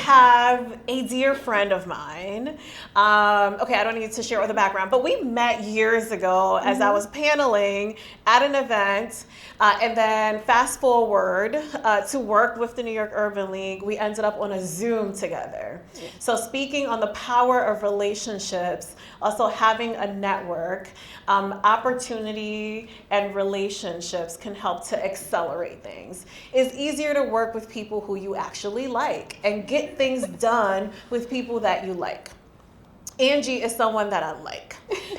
have a dear friend of mine. Okay, I don't need to share all the background, but we met years ago as I was paneling at an event. And then fast forward to work with the New York Urban League, we ended up on a Zoom together. So speaking on the power of relationships, also having a network, opportunity and relationships can help to accelerate things. It's easier to work with people who you actually like and get things done with people that you like. Angie is someone that I like.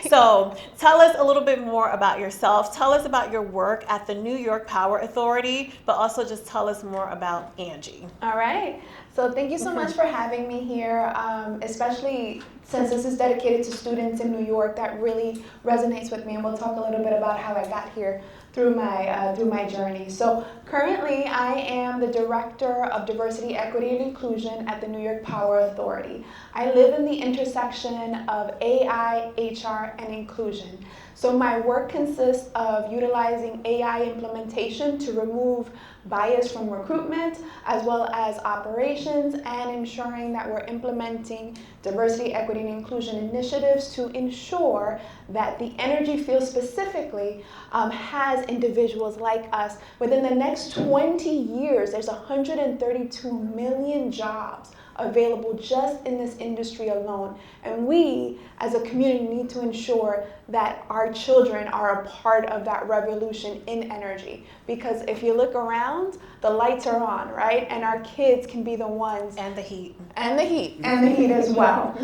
So tell us a little bit more about yourself. Tell us about your work at the New York Power Authority, but also just tell us more about Angie. All right. So thank you so much for having me here, especially since this is dedicated to students in New York. That really resonates with me, and we'll talk a little bit about how I got here through my journey. So currently, I am the Director of Diversity, Equity, and Inclusion at the New York Power Authority. I live in the intersection of AI, HR, and inclusion. So my work consists of utilizing AI implementation to remove bias from recruitment, as well as operations, and ensuring that we're implementing diversity, equity, and inclusion initiatives to ensure that the energy field specifically has individuals like us. Within the next 20 years, there's 132 million jobs available just in this industry alone. And we, as a community, need to ensure that our children are a part of that revolution in energy. Because if you look around, the lights are on, right? And our kids can be the ones. And the heat. And the heat. And the heat as well.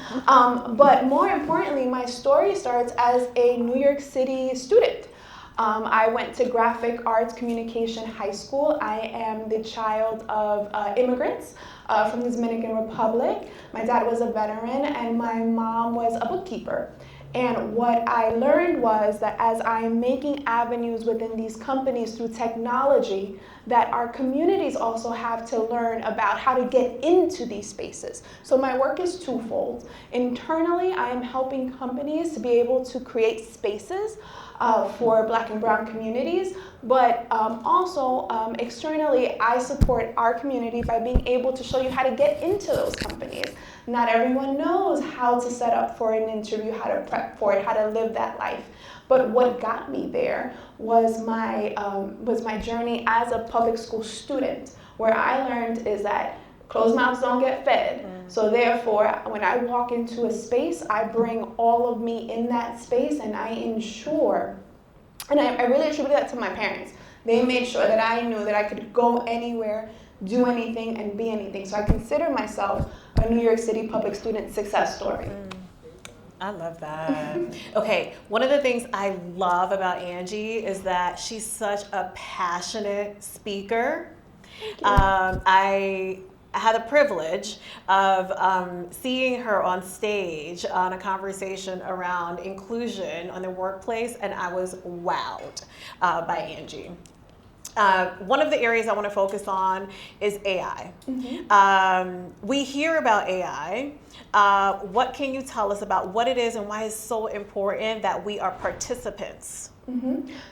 But more importantly, my story starts as a New York City student. I went to Graphic Arts Communication High School. I am the child of immigrants from the Dominican Republic. My dad was a veteran and my mom was a bookkeeper. And what I learned was that as I'm making avenues within these companies through technology, that our communities also have to learn about how to get into these spaces. So my work is twofold. Internally, I am helping companies to be able to create spaces for Black and Brown communities, but also externally, I support our community by being able to show you how to get into those companies. Not everyone knows how to set up for an interview, how to prep for it, how to live that life. But what got me there was my journey as a public school student, where I learned is that closed mouths don't get fed. So therefore, when I walk into a space, I bring all of me in that space, and I ensure, and I really attribute that to my parents. They made sure that I knew that I could go anywhere, do anything, and be anything. So I consider myself a New York City public student success story. I love that. Okay, one of the things I love about Angie is that she's such a passionate speaker. I had the privilege of seeing her on stage on a conversation around inclusion on the workplace, and I was wowed by Angie. One of the areas I want to focus on is AI. We hear about AI. What can you tell us about what it is and why it's so important that we are participants?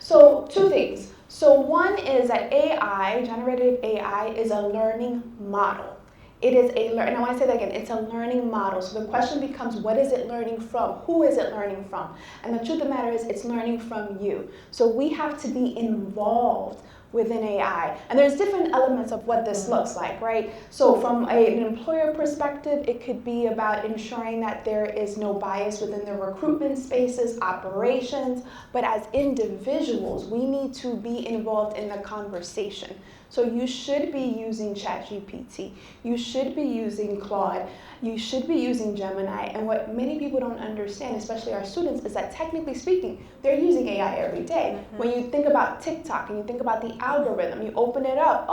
So two things. So one is that AI, generative AI, is a learning model. It is and I want to say that again, it's a learning model. So the question becomes, what is it learning from? Who is it learning from? And the truth of the matter is, it's learning from you. So we have to be involved within AI. And there's different elements of what this looks like, right? So from an employer perspective, it could be about ensuring that there is no bias within the recruitment spaces, operations, but as individuals, we need to be involved in the conversation. So you should be using ChatGPT, you should be using Claude, you should be using Gemini, and what many people don't understand, especially our students, is that technically speaking, they're using AI every day. When you think about TikTok and you think about the algorithm, you open it up,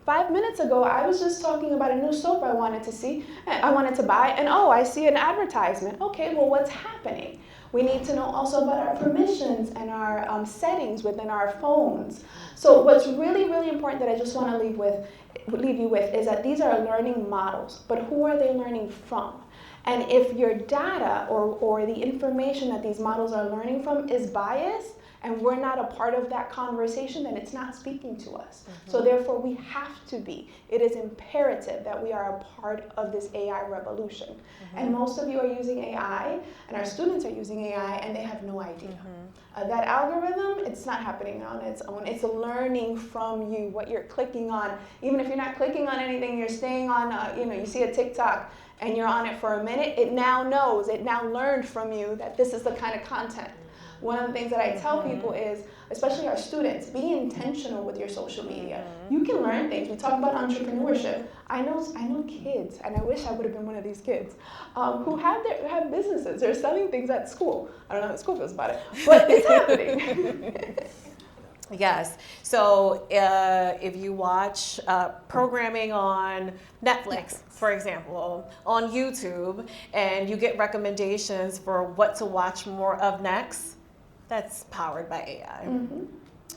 5 minutes ago, I was just talking about a new soap I wanted to buy, and I see an advertisement. Okay, well, what's happening? We need to know also about our permissions and our settings within our phones. So what's really, really important that I just want to leave you with is that these are learning models, but who are they learning from? And if your data or the information that these models are learning from is biased, and we're not a part of that conversation, then it's not speaking to us. So therefore, we have to be. It is imperative that we are a part of this AI revolution. And most of you are using AI, and our students are using AI, and they have no idea. That algorithm, it's not happening on its own. It's learning from you what you're clicking on. Even if you're not clicking on anything, you're staying on, you see a TikTok, and you're on it for a minute, it now knows, it now learned from you that this is the kind of content. One of the things that I tell people is, especially our students, be intentional with your social media. You can learn things. We talk about entrepreneurship. I know kids, and I wish I would have been one of these kids, who have businesses. They're selling things at school. I don't know how the school feels about it, but it's happening. Yes. So if you watch programming on Netflix, for example, on YouTube, and you get recommendations for what to watch more of next, that's powered by AI.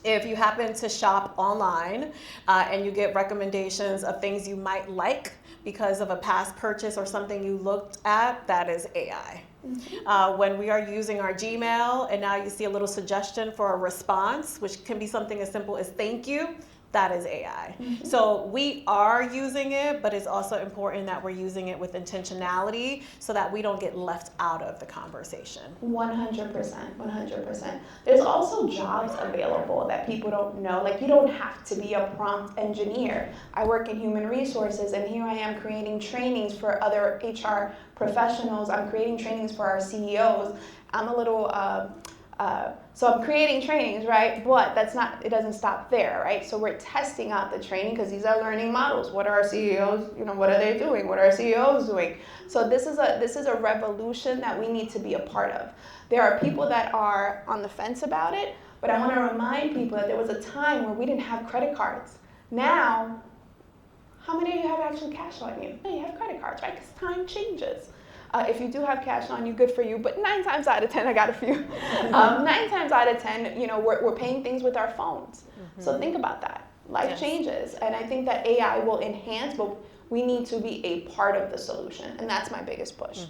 If you happen to shop online and you get recommendations of things you might like because of a past purchase or something you looked at, that is AI. When we are using our Gmail and now you see a little suggestion for a response, which can be something as simple as thank you, that is AI. So we are using it, but it's also important that we're using it with intentionality so that we don't get left out of the conversation. 100%, 100%. There's also jobs available that people don't know. Like, you don't have to be a prompt engineer. I work in human resources, and here I am creating trainings for other HR professionals. I'm creating trainings for our CEOs. I'm a little, so I'm creating trainings, right? But it doesn't stop there, right? So we're testing out the training because these are learning models. What are our CEOs, what are they doing? What are our CEOs doing? So this is a revolution that we need to be a part of. There are people that are on the fence about it, but I want to remind people that there was a time where we didn't have credit cards. Now, how many of you have actually cash on you? No, you have credit cards, right? Because time changes. If you do have cash on you, good for you. But 9 times out of 10, I got a few. 9 times out of 10, we're paying things with our phones. So think about that. Life changes, and I think that AI will enhance, but we need to be a part of the solution, and that's my biggest push.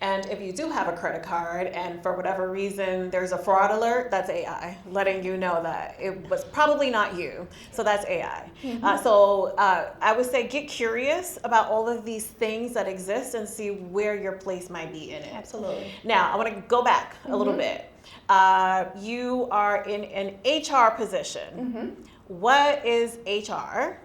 And if you do have a credit card and for whatever reason there's a fraud alert, that's AI letting you know that it was probably not you. So that's AI. So I would say get curious about all of these things that exist and see where your place might be in it. Absolutely. Now I want to go back a little bit. You are in an HR position. What is HR?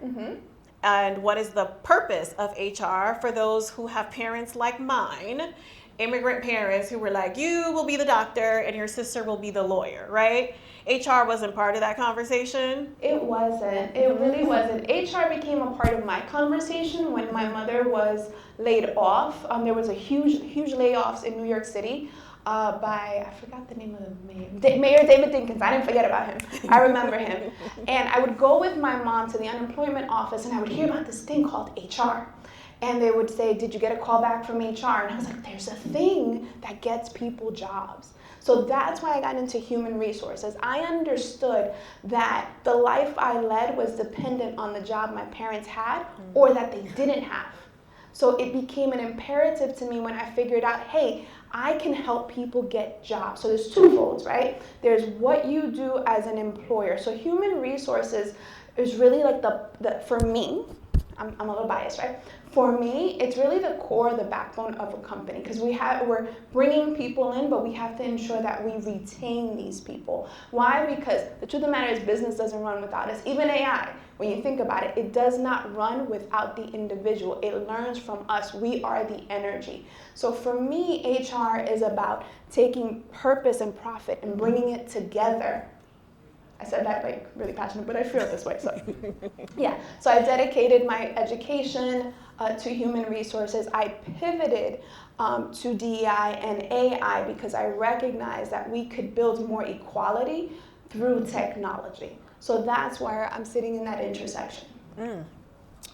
And what is the purpose of HR for those who have parents like mine, immigrant parents who were like, you will be the doctor and your sister will be the lawyer, right? HR wasn't part of that conversation? It wasn't. It really wasn't. HR became a part of my conversation when my mother was laid off. There was a huge layoffs in New York City. By, I forgot the name of the mayor, Mayor David Dinkins. I didn't forget about him. I remember him. And I would go with my mom to the unemployment office, and I would hear about this thing called HR. And they would say, did you get a call back from HR? And I was like, there's a thing that gets people jobs. So that's why I got into human resources. I understood that the life I led was dependent on the job my parents had or that they didn't have. So it became an imperative to me when I figured out, hey, I can help people get jobs. So there's two folds, right? There's what you do as an employer. So human resources is really like for me, I'm a little biased, right? For me, it's really the core, the backbone of a company, because we're bringing people in, but we have to ensure that we retain these people. Why? Because the truth of the matter is business doesn't run without us. Even AI, when you think about it, it does not run without the individual. It learns from us. We are the energy. So for me, HR is about taking purpose and profit and bringing it together. I said that like really passionate, but I feel it this way. So yeah, so I dedicated my education to human resources. I pivoted to DEI and AI because I recognized that we could build more equality through technology. So that's where I'm sitting in that intersection.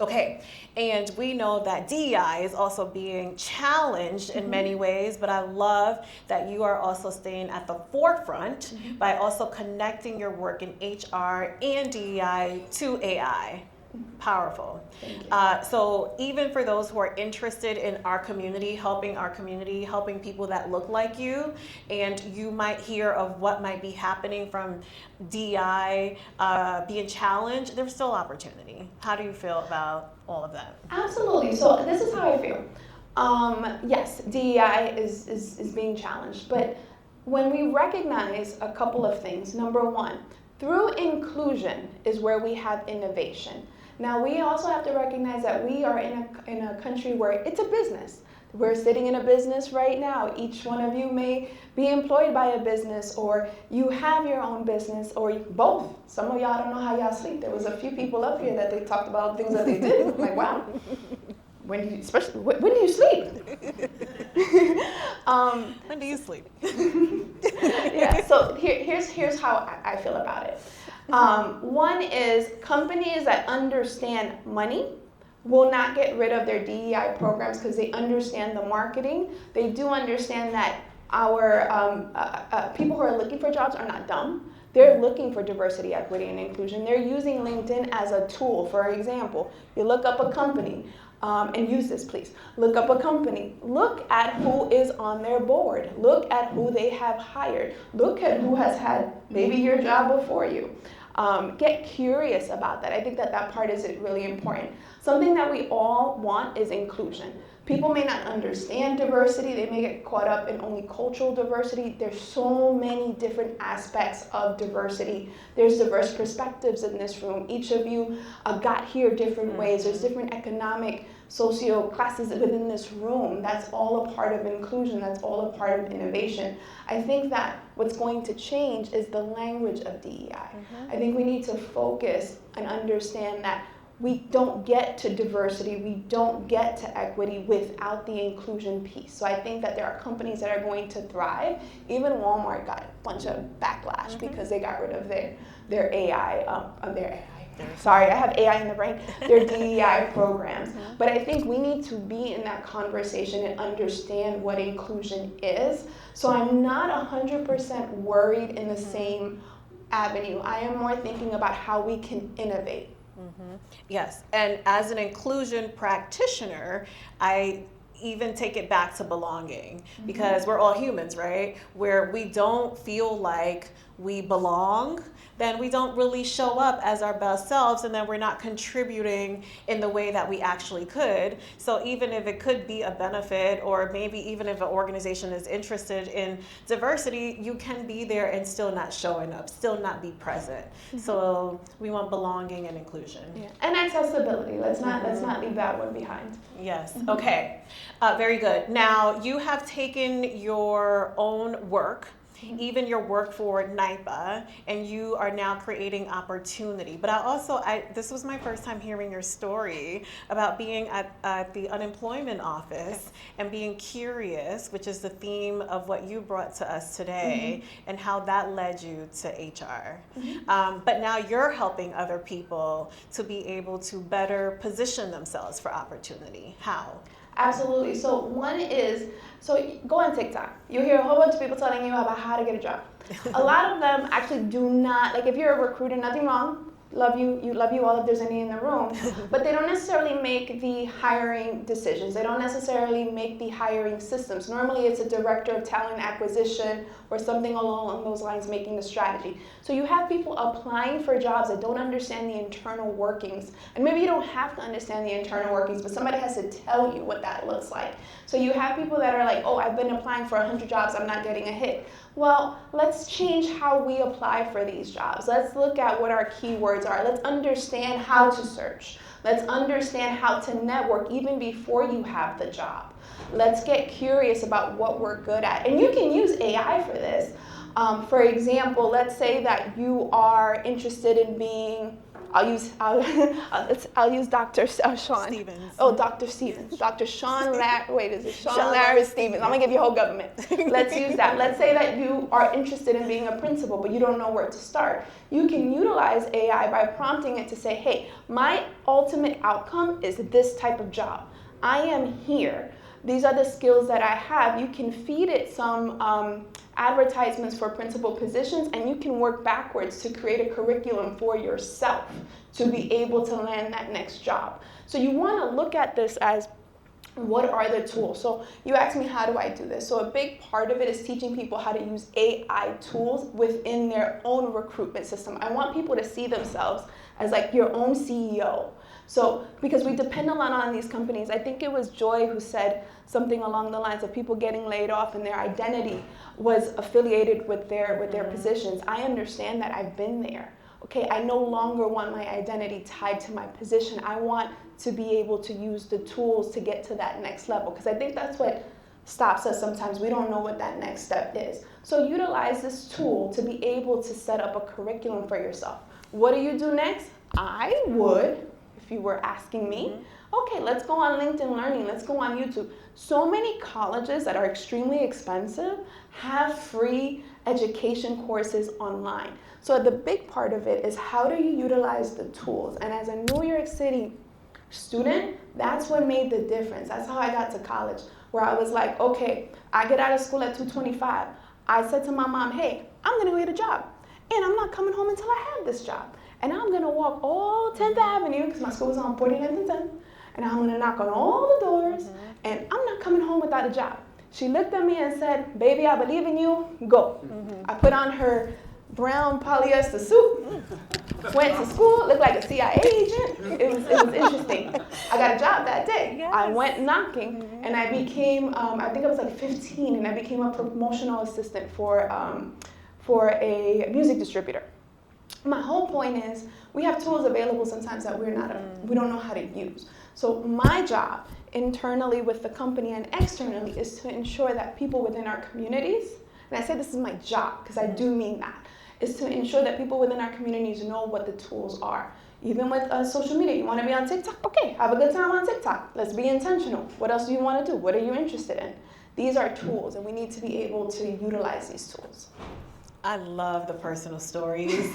Okay, and we know that DEI is also being challenged in many ways, but I love that you are also staying at the forefront by also connecting your work in HR and DEI to AI. Powerful. Thank you. So even for those who are interested in our community, helping people that look like you, and you might hear of what might be happening from DEI being challenged, there's still opportunity. How do you feel about all of that? Absolutely. So this is how I feel. Yes, DEI is being challenged, but when we recognize a couple of things, number one, through inclusion is where we have innovation. Now, we also have to recognize that we are in a country where it's a business. We're sitting in a business right now. Each one of you may be employed by a business, or you have your own business, or both. Some of y'all don't know how y'all sleep. There was a few people up here that they talked about things that they did. I'm like, wow. When do you sleep? When do you sleep? Yeah, so here's how I feel about it. One is companies that understand money will not get rid of their DEI programs because they understand the marketing. They do understand that our people who are looking for jobs are not dumb. They're looking for diversity, equity, and inclusion. They're using LinkedIn as a tool. For example, you look up a company, and use this, please. Look up a company. Look at who is on their board. Look at who they have hired. Look at who has had maybe your job before you. Get curious about that. I think that part is really important. Something that we all want is inclusion. People may not understand diversity. They may get caught up in only cultural diversity. There's so many different aspects of diversity. There's diverse perspectives in this room. Each of you got here different ways. There's different economic, socio classes within this room. That's all a part of inclusion. That's all a part of innovation. I think that what's going to change is the language of DEI. I think we need to focus and understand that we don't get to diversity, we don't get to equity without the inclusion piece. So I think that there are companies that are going to thrive. Even Walmart got a bunch of backlash because they got rid of their AI, sorry, I have AI in the brain, their DEI programs. But I think we need to be in that conversation and understand what inclusion is. So I'm not 100% worried in the same avenue. I am more thinking about how we can innovate. Yes, and as an inclusion practitioner, I even take it back to belonging, because we're all humans, right? Where we don't feel like we belong, then we don't really show up as our best selves, and then we're not contributing in the way that we actually could. So even if it could be a benefit, or maybe even if an organization is interested in diversity, you can be there and still not showing up, still not be present. So we want belonging and inclusion. Yeah. And accessibility. Let's not leave that one behind. Yes. Okay. Very good. Now, you have taken your own work, even your work for NYPA, and you are now creating opportunity. But this was my first time hearing your story about being at the unemployment office and being curious, which is the theme of what you brought to us today, and how that led you to HR. But now you're helping other people to be able to better position themselves for opportunity. How? Absolutely. So one is, go on TikTok. You'll hear a whole bunch of people telling you about how to get a job. A lot of them actually do not, like if you're a recruiter, nothing wrong. Love you all if there's any in the room. But they don't necessarily make the hiring decisions. They don't necessarily make the hiring systems. Normally it's a director of talent acquisition or something along those lines making the strategy. So you have people applying for jobs that don't understand the internal workings. And maybe you don't have to understand the internal workings, but somebody has to tell you what that looks like. So you have people that are like, oh, I've been applying for 100 jobs, I'm not getting a hit. Well, let's change how we apply for these jobs. Let's look at what our keywords are. Let's understand how to search. Let's understand how to network even before you have the job. Let's get curious about what we're good at. And you can use AI for this. For example, let's say that you are interested in being, I'll use Dr. Sean. Stevens. Oh, Dr. Stevens. Dr. Sean Larry Stevens. I'm gonna give you a whole government. Let's use that. Let's say that you are interested in being a principal, but you don't know where to start. You can utilize AI by prompting it to say, hey, my ultimate outcome is this type of job. I am here. these are the skills that I have. You can feed it some advertisements for principal positions, and you can work backwards to create a curriculum for yourself to be able to land that next job. So you want to look at this as, what are the tools? So you asked me, how do I do this? So a big part of it is teaching people how to use AI tools within their own recruitment system. I want people to see themselves as like your own CEO. So because we depend a lot on these companies, I think it was Joy who said something along the lines of people getting laid off and their identity was affiliated with their positions. I understand that. I've been there. Okay, I no longer want my identity tied to my position. I want to be able to use the tools to get to that next level, because I think that's what stops us sometimes. We don't know what that next step is. So utilize this tool to be able to set up a curriculum for yourself. What do you do next? I would, if you were asking me, okay, let's go on LinkedIn Learning, let's go on YouTube. So many colleges that are extremely expensive have free education courses online. So the big part of it is, how do you utilize the tools? And as a New York City student, that's what made the difference. That's how I got to college, where I was like, okay, I get out of school at 2:25. I said to my mom, hey, I'm gonna go get a job, and I'm not coming home until I have this job. And I'm gonna walk all 10th Avenue, because my school was on 49th and 10th, and I'm gonna knock on all the doors, and I'm not coming home without a job. She looked at me and said, baby, I believe in you, go. I put on her brown polyester suit, went to school, looked like a CIA agent. It was interesting. I got a job that day. Yes. I went knocking, and I became, I think I was like 15, and I became a promotional assistant for a music distributor. My whole point is, we have tools available sometimes that we don't know how to use. So my job internally with the company and externally is to ensure that people within our communities, and I say this is my job because I do mean that, is to ensure that people within our communities know what the tools are. Even with social media, you want to be on TikTok? Okay, have a good time on TikTok. Let's be intentional. What else do you want to do? What are you interested in? These are tools, and we need to be able to utilize these tools. I love the personal stories.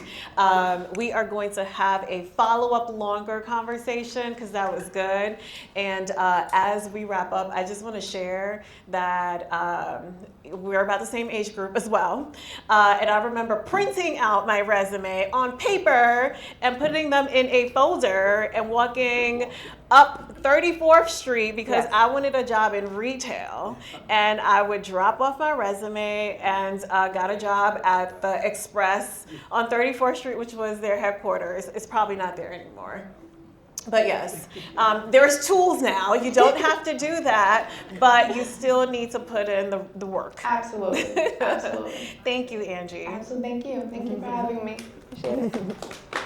We are going to have a follow-up longer conversation because that was good. And as we wrap up, I just want to share that we're about the same age group as well. And I remember printing out my resume on paper and putting them in a folder and walking up 34th Street because I wanted a job in retail. And I would drop off my resume and got a job at the Express on 34th Street, which was their headquarters. It's probably not there anymore. But yes, there's tools now. You don't have to do that, but you still need to put in the work. Absolutely, absolutely. Thank you, Angie. Absolutely, thank you. Thank you for having me. Appreciate it.